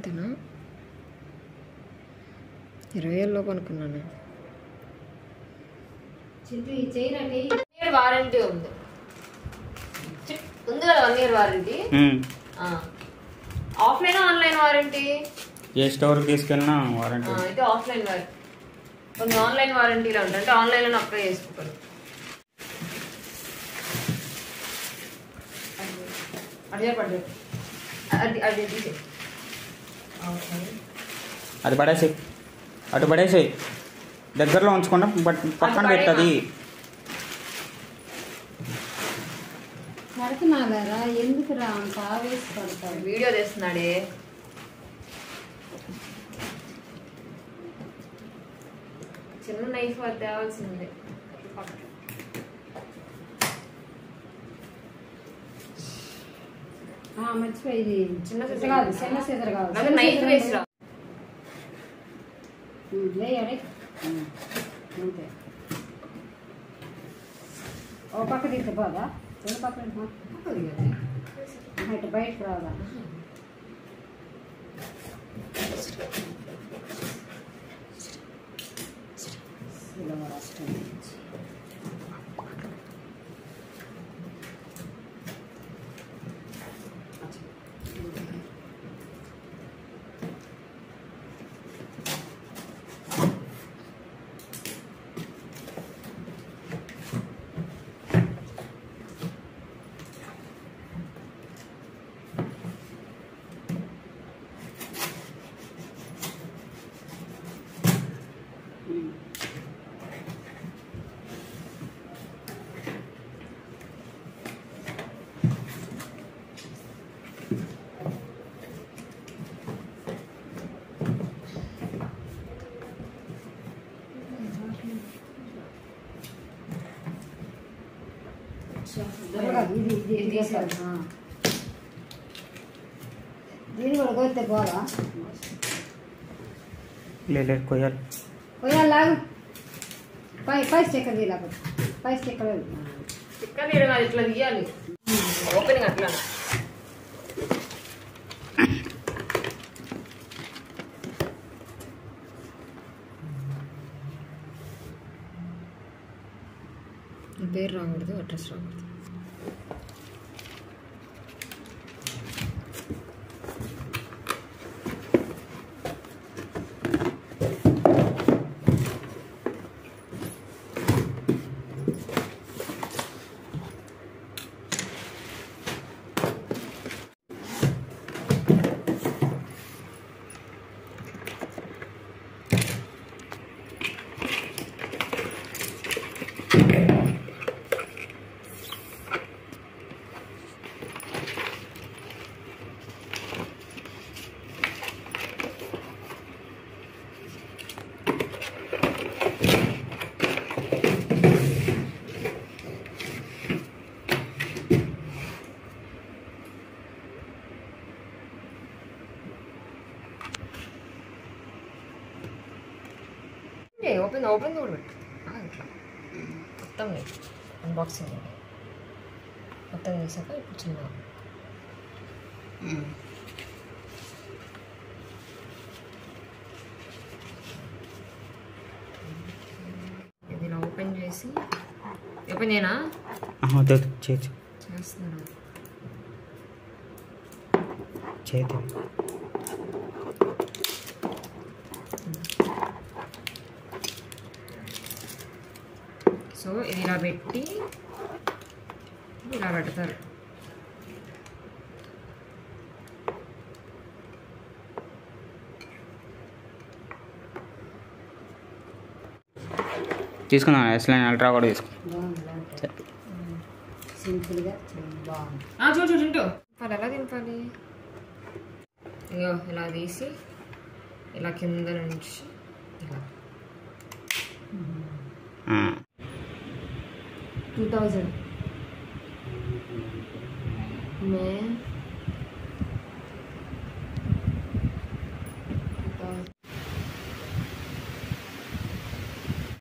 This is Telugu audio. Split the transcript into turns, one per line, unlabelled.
అంతేనా 20,000 లోపు అనుకున్నాను. వారంటీ ఉంది కదా 1 year warranty. Offline online warranty
ఏ స్టోర్ తీసుకెళ్ళినా వారంటీ.
అయితే ఆఫ్లైన్ వారంటీ కొన్ని ఆన్లైన్ వారంటీలో ఉంటాయి. అంటే ఆన్లైన్లో అప్లై చేసుకోవాలి.
అది పడేసి అటు పడేసి దగ్గరలో ఉంచకుండా పక్కన పెట్టది.
ఎందుకు రా అంత ఆవేశపడతాడు?
వీడియో చేస్తున్నాడే. చిన్న నైఫ్ అది తేవాల్సిందే.
మర్చిపోయి చిన్న సీజర్ కావాలి.
నైఫ్ వేసిరా
అంతే. ఓ పక్క తీస్తే పోదా? రెండు పక్కన ఇటు బయటకు రాదా? దీన్ని కూడా కొడితే పోదా?
లేదు కొయ్యాలి.
కొయ్యాలి. పై స్టిక్కర్ తీయలేకపోతే పై స్టిక్కర్
ఇట్లా తీయాలి. ఓపెనింగ్ అట్లా పేరు రాకూడదు, అడ్రస్ రాకూడదు. ఓపెన్ కూడా పెట్టు. ఇట్లా మొత్తం అన్బాక్సింగ్ మొత్తం చేశాక ఇప్పుడు చిన్న ఇది ఇలా ఓపెన్ చేసి ఓపెన్ చేయనా? చేస్తున్నాను. సో ఇది ఇలా పెట్టి ఇలా పెడతారు.
తీసుకున్నాను. ఎస్లైన్ అల్ట్రా కూడా తీసుకున్నాను.
సింపుల్గా
చూడు దింపాలి. ఎలా దింపాలి? ఇగో ఇలా తీసి ఇలా కింద నుంచి ఇలా 2000 में